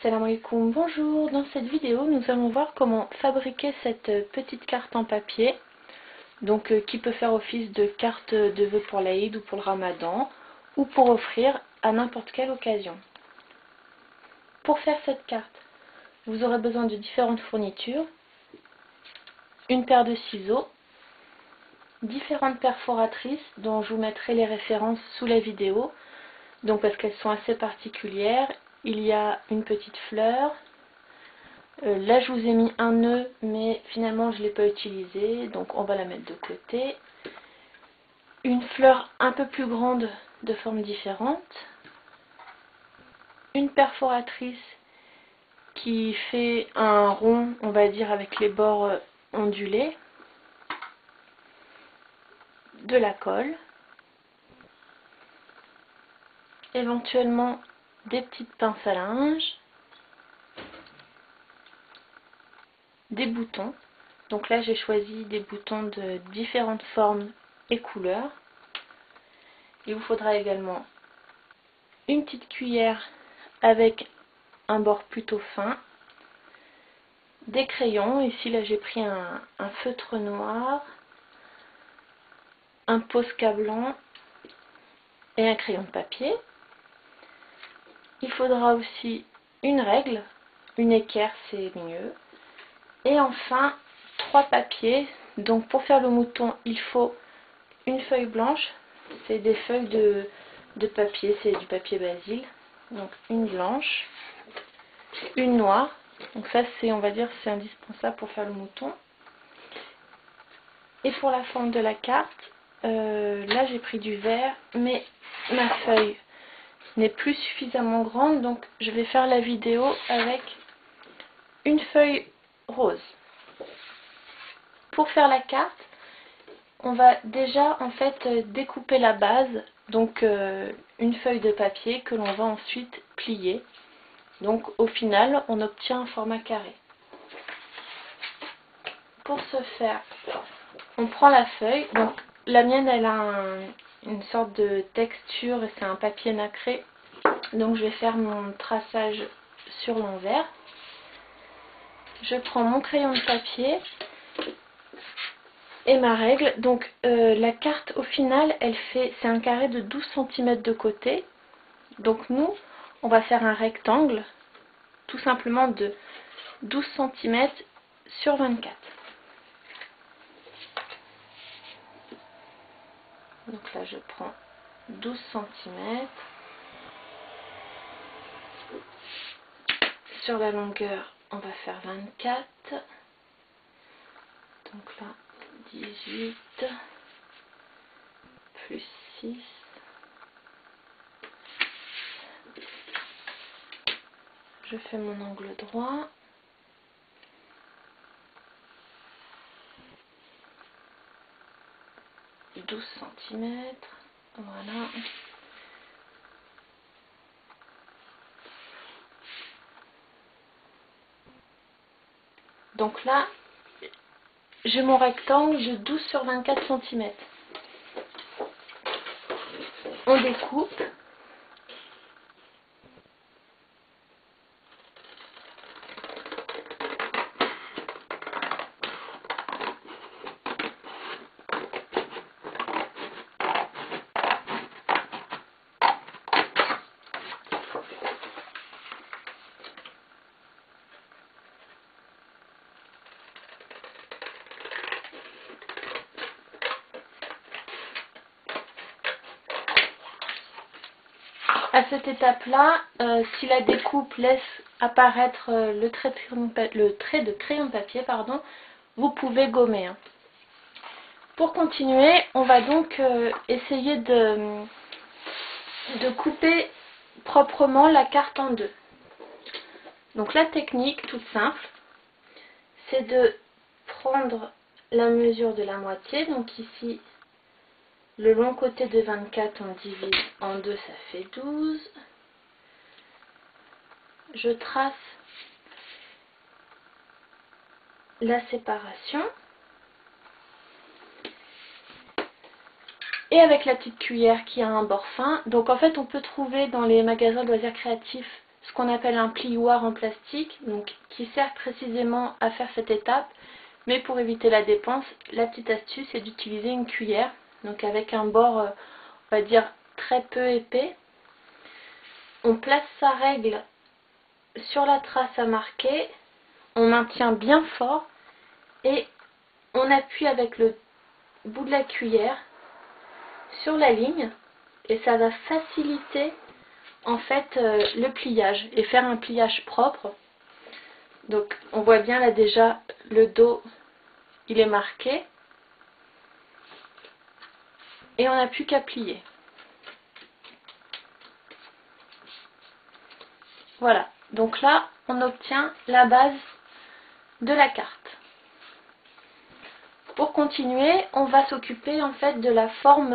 Salam alaikum, bonjour. Dans cette vidéo, nous allons voir comment fabriquer cette petite carte en papier, donc qui peut faire office de carte de vœux pour l'Aïd ou pour le Ramadan, ou pour offrir à n'importe quelle occasion. Pour faire cette carte, vous aurez besoin de différentes fournitures, une paire de ciseaux, différentes perforatrices dont je vous mettrai les références sous la vidéo, donc parce qu'elles sont assez particulières. Il y a une petite fleur. Là je vous ai mis un nœud, mais finalement je ne l'ai pas utilisé, donc on va la mettre de côté. Une fleur un peu plus grande de formes différentes. Une perforatrice qui fait un rond, on va dire, avec les bords ondulés. De la colle. Éventuellement des petites pinces à linge. Des boutons. Donc là j'ai choisi des boutons de différentes formes et couleurs. Il vous faudra également une petite cuillère avec un bord plutôt fin, des crayons. Ici là j'ai pris un feutre noir, un Posca blanc et un crayon de papier. Il faudra aussi une règle, une équerre c'est mieux. Et enfin 3 papiers. Donc pour faire le mouton il faut une feuille blanche, c'est des feuilles de papier, c'est du papier basil. Donc une blanche, une noire, donc ça c'est, on va dire, c'est indispensable pour faire le mouton. Et pour la forme de la carte, là j'ai pris du vert, mais ma feuille n'est plus suffisamment grande, donc je vais faire la vidéo avec une feuille rose. Pour faire la carte, on va déjà en fait découper la base, donc une feuille de papier que l'on va ensuite plier. Donc au final on obtient un format carré. Pour ce faire, on prend la feuille. Donc la mienne elle a une sorte de texture et c'est un papier nacré. Donc je vais faire mon traçage sur l'envers. Je prends mon crayon de papier et ma règle. Donc la carte au final c'est un carré de 12 cm de côté. Donc nous on va faire un rectangle tout simplement de 12 cm sur 24. Donc là je prends 12 cm. Sur la longueur on va faire 24. Donc là 18 plus 6. Je fais mon angle droit. « 12 cm. Voilà. Donc là, j'ai mon rectangle de 12 sur 24 cm. On découpe. À cette étape-là, si la découpe laisse apparaître le trait de crayon de papier, pardon, vous pouvez gommer. Hein. Pour continuer, on va donc essayer de couper proprement la carte en deux. Donc la technique toute simple, c'est de prendre la mesure de la moitié. Donc ici, le long côté de 24, on divise en deux, ça fait 12. Je trace la séparation. Et avec la petite cuillère qui a un bord fin. Donc en fait, on peut trouver dans les magasins de loisirs créatifs ce qu'on appelle un plioir en plastique, donc qui sert précisément à faire cette étape. Mais pour éviter la dépense, la petite astuce est d'utiliser une cuillère, donc avec un bord, on va dire, très peu épais. On place sa règle sur la trace à marquer, on maintient bien fort et on appuie avec le bout de la cuillère sur la ligne et ça va faciliter en fait le pliage et faire un pliage propre. Donc on voit bien là déjà le dos il est marqué et on n'a plus qu'à plier. Voilà, donc là on obtient la base de la carte. Pour continuer, on va s'occuper en fait de la forme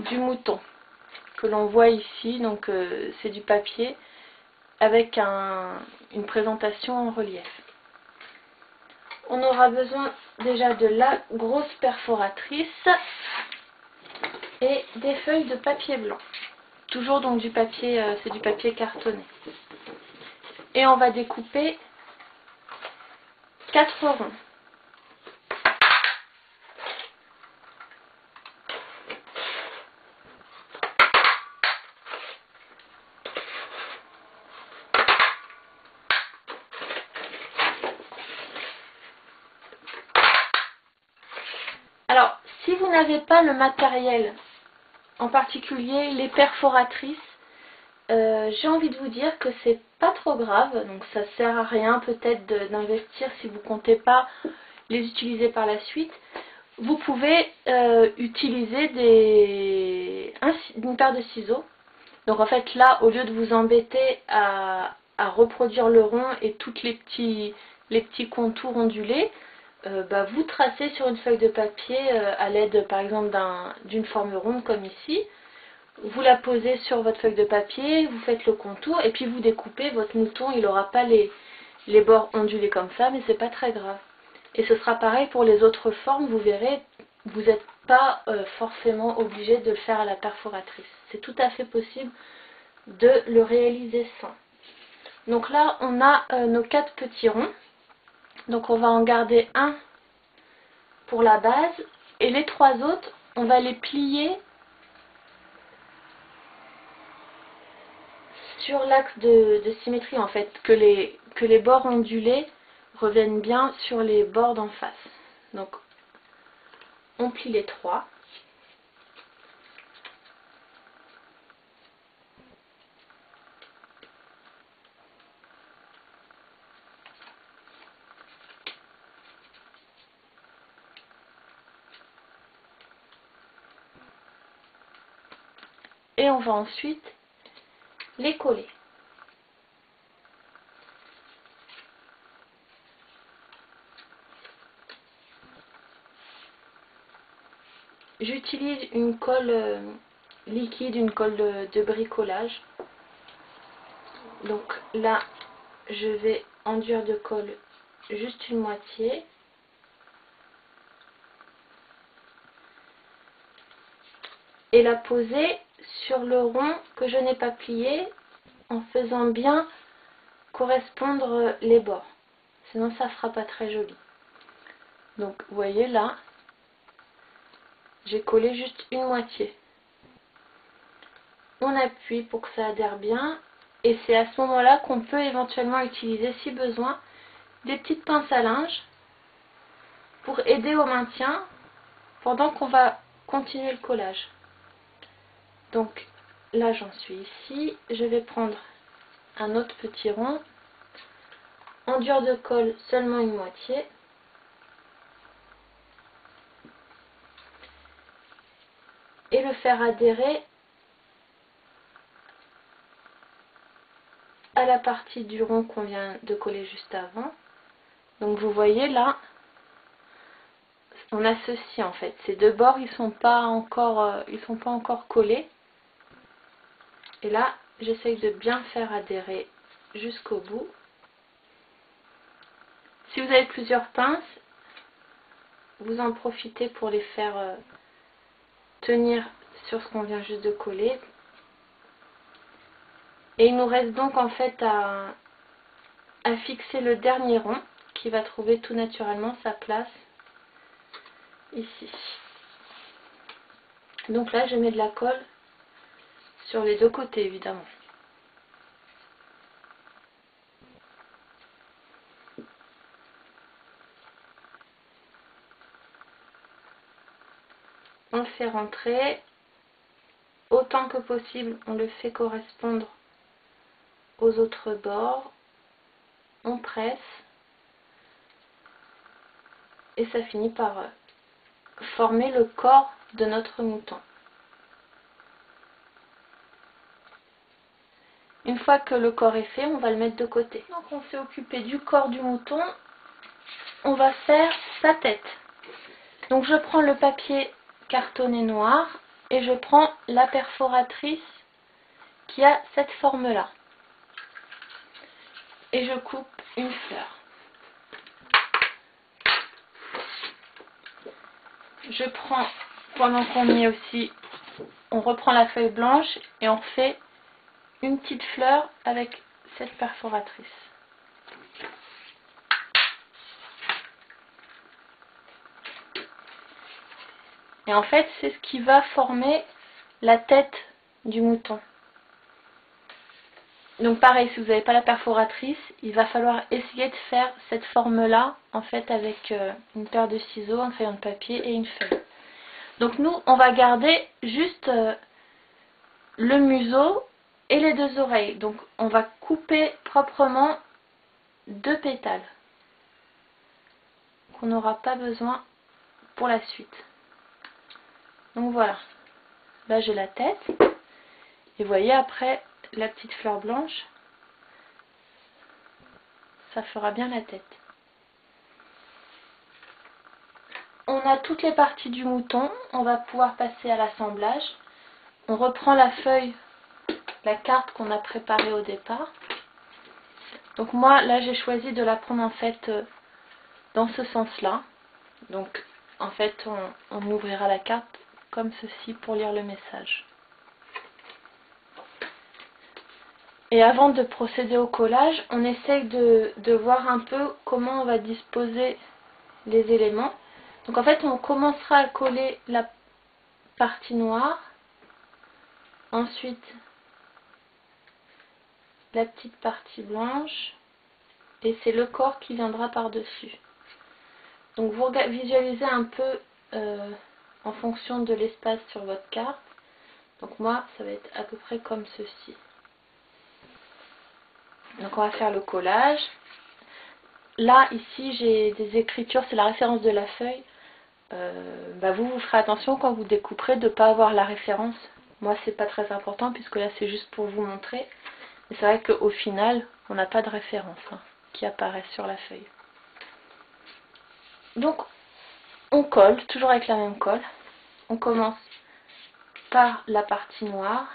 du mouton que l'on voit ici. Donc c'est du papier avec une présentation en relief. On aura besoin déjà de la grosse perforatrice et des feuilles de papier blanc. Toujours donc du papier, c'est du papier cartonné. Et on va découper 4 ronds. Alors, si vous n'avez pas le matériel, en particulier les perforatrices, j'ai envie de vous dire que c'est pas trop grave, donc ça sert à rien peut-être d'investir si vous comptez pas les utiliser par la suite. Vous pouvez utiliser une paire de ciseaux. Donc en fait là, au lieu de vous embêter à reproduire le rond et tous les petits contours ondulés, vous tracez sur une feuille de papier à l'aide par exemple d'une forme ronde comme ici. Vous la posez sur votre feuille de papier, vous faites le contour et puis vous découpez. Votre mouton, il n'aura pas les bords ondulés comme ça, mais c'est pas très grave. Et ce sera pareil pour les autres formes, vous verrez, vous n'êtes pas forcément obligé de le faire à la perforatrice. C'est tout à fait possible de le réaliser sans. Donc là, on a nos 4 petits ronds. Donc on va en garder un pour la base et les 3 autres, on va les plier sur l'axe de symétrie en fait, que les bords ondulés reviennent bien sur les bords d'en face. Donc on plie les 3. Et on va ensuite les coller. J'utilise une colle liquide, une colle de bricolage. Donc là, je vais enduire de colle juste une moitié. Et la poser sur le rond que je n'ai pas plié en faisant bien correspondre les bords. Sinon ça ne sera pas très joli. Donc vous voyez là, j'ai collé juste une moitié. On appuie pour que ça adhère bien. Et c'est à ce moment-là qu'on peut éventuellement utiliser, si besoin, des petites pinces à linge pour aider au maintien pendant qu'on va continuer le collage. Donc là j'en suis ici, je vais prendre un autre petit rond, enduire de colle seulement une moitié, et le faire adhérer à la partie du rond qu'on vient de coller juste avant. Donc vous voyez là, on a ceci en fait, ces deux bords ils sont pas encore collés. Et là, j'essaye de bien faire adhérer jusqu'au bout. Si vous avez plusieurs pinces, vous en profitez pour les faire tenir sur ce qu'on vient juste de coller. Et il nous reste donc en fait à fixer le dernier rond qui va trouver tout naturellement sa place ici. Donc là je mets de la colle sur les deux côtés évidemment. On le fait rentrer, autant que possible on le fait correspondre aux autres bords, on presse et ça finit par former le corps de notre mouton. Une fois que le corps est fait, on va le mettre de côté. Donc on s'est occupé du corps du mouton, on va faire sa tête. Donc je prends le papier cartonné noir et je prends la perforatrice qui a cette forme-là. Et je coupe une fleur. Je prends, pendant qu'on y est aussi, on reprend la feuille blanche et on fait une petite fleur avec cette perforatrice. Et en fait, c'est ce qui va former la tête du mouton. Donc pareil, si vous n'avez pas la perforatrice, il va falloir essayer de faire cette forme-là, en fait, avec une paire de ciseaux, un crayon de papier et une feuille. Donc nous, on va garder juste le museau et les deux oreilles. Donc on va couper proprement deux pétales qu'on n'aura pas besoin pour la suite. Donc voilà, là j'ai la tête et vous voyez après la petite fleur blanche, ça fera bien la tête. On a toutes les parties du mouton, on va pouvoir passer à l'assemblage. On reprend la feuille, la carte qu'on a préparée au départ. Donc moi là j'ai choisi de la prendre en fait dans ce sens-là. Donc en fait on ouvrira la carte comme ceci pour lire le message. Et avant de procéder au collage, on essaye de voir un peu comment on va disposer les éléments. Donc en fait on commencera à coller la partie noire, ensuite la petite partie blanche et c'est le corps qui viendra par-dessus. Donc vous visualisez un peu en fonction de l'espace sur votre carte. Donc moi ça va être à peu près comme ceci. Donc on va faire le collage. Là ici j'ai des écritures, c'est la référence de la feuille. Vous ferez attention quand vous découperez de ne pas avoir la référence. Moi c'est pas très important puisque là c'est juste pour vous montrer. Mais c'est vrai qu'au final on n'a pas de référence qui apparaît sur la feuille. Donc on colle, toujours avec la même colle. On commence par la partie noire.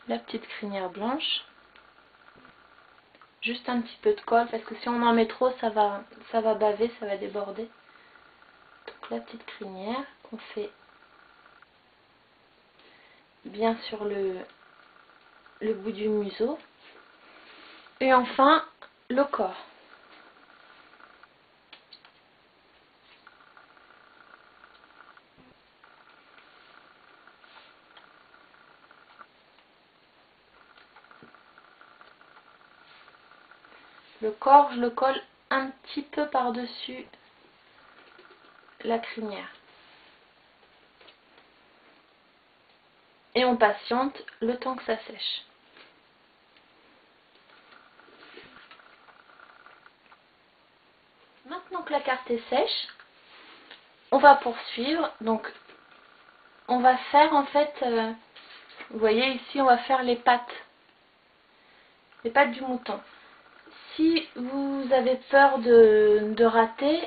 La petite crinière blanche. Juste un petit peu de colle parce que si on en met trop ça va baver, ça va déborder. Donc la petite crinière qu'on fait bien sur le bout du museau. Et enfin le corps. Le corps, je le colle un petit peu par-dessus la crinière. Et on patiente le temps que ça sèche. Maintenant que la carte est sèche, on va poursuivre. Donc on va faire en fait, vous voyez ici on va faire les pattes du mouton. Si vous avez peur de rater,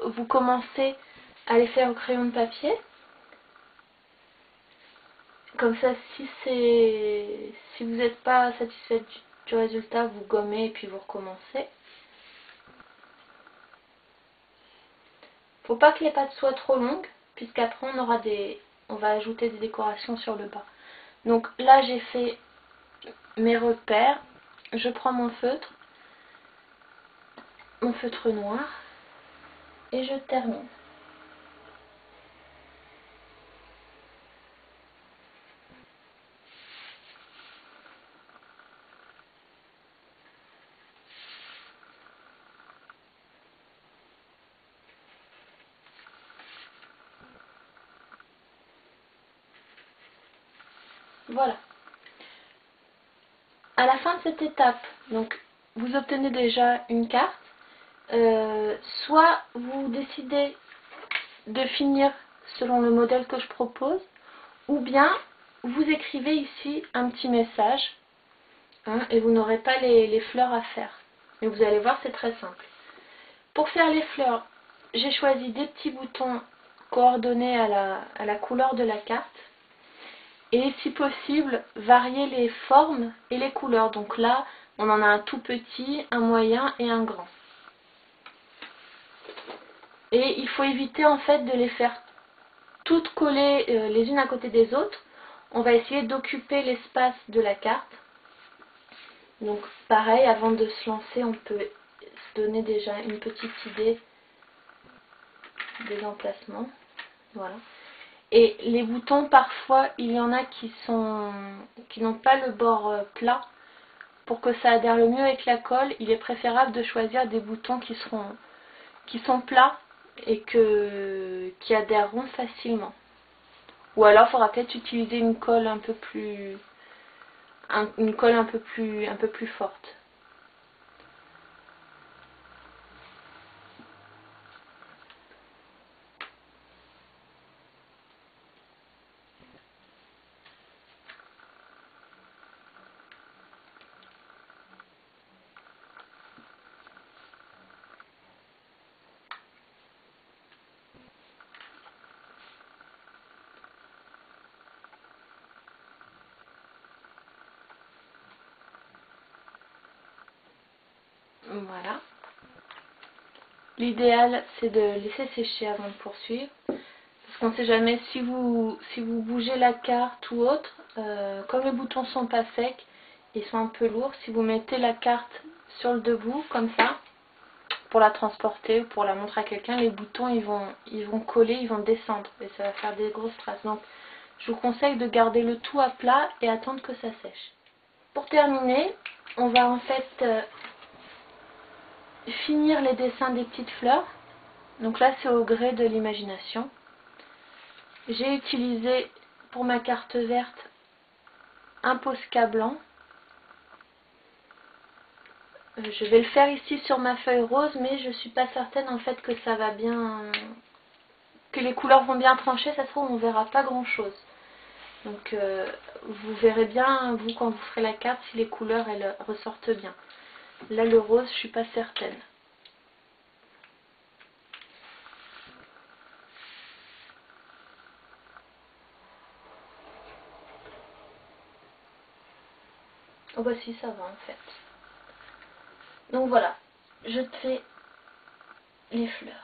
vous commencez à les faire au crayon de papier. Comme ça, si Si vous n'êtes pas satisfait du résultat, vous gommez et puis vous recommencez. Faut pas que les pattes soient trop longues, puisqu'après on va ajouter des décorations sur le bas. Donc là j'ai fait mes repères, je prends mon feutre noir et je termine. Voilà. À la fin de cette étape, donc vous obtenez déjà une carte. Soit vous décidez de finir selon le modèle que je propose, ou bien vous écrivez ici un petit message, hein, et vous n'aurez pas les fleurs à faire. Et vous allez voir, c'est très simple. Pour faire les fleurs, j'ai choisi des petits boutons coordonnés à la couleur de la carte. Et si possible, varier les formes et les couleurs. Donc là, on en a un tout petit, un moyen et un grand. Et il faut éviter en fait de les faire toutes collées les unes à côté des autres. On va essayer d'occuper l'espace de la carte. Donc pareil, avant de se lancer, on peut se donner déjà une petite idée des emplacements. Voilà. Et les boutons, parfois, il y en a qui n'ont pas le bord plat. Pour que ça adhère le mieux avec la colle, il est préférable de choisir des boutons qui sont plats et qui adhèreront facilement. Ou alors, il faudra peut-être utiliser une colle un peu plus forte. Voilà. L'idéal, c'est de laisser sécher avant de poursuivre. Parce qu'on ne sait jamais si vous bougez la carte ou autre, comme les boutons sont pas secs, ils sont un peu lourds. Si vous mettez la carte sur le debout, comme ça, pour la transporter ou pour la montrer à quelqu'un, les boutons ils vont coller, ils vont descendre et ça va faire des grosses traces. Donc je vous conseille de garder le tout à plat et attendre que ça sèche. Pour terminer, on va en fait finir les dessins des petites fleurs. Donc là c'est au gré de l'imagination. J'ai utilisé pour ma carte verte un Posca blanc. Je vais le faire ici sur ma feuille rose, mais je suis pas certaine en fait que ça va bien, que les couleurs vont bien trancher. Ça se trouve on verra pas grand chose. Donc vous verrez bien vous quand vous ferez la carte si les couleurs elles ressortent bien. Là le rose je suis pas certaine. Oh bah si ça va en fait. Donc voilà, je te fais les fleurs.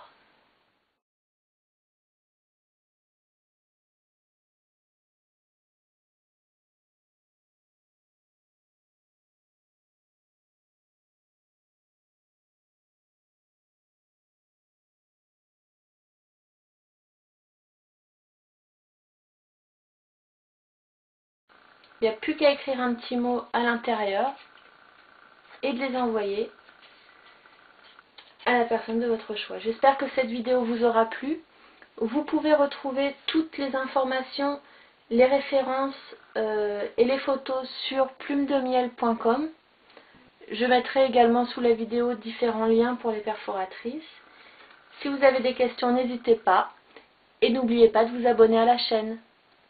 Il n'y a plus qu'à écrire un petit mot à l'intérieur et de les envoyer à la personne de votre choix. J'espère que cette vidéo vous aura plu. Vous pouvez retrouver toutes les informations, les références et les photos sur plumedemiel.com. Je mettrai également sous la vidéo différents liens pour les perforatrices. Si vous avez des questions, n'hésitez pas. Et n'oubliez pas de vous abonner à la chaîne.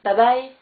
Bye bye!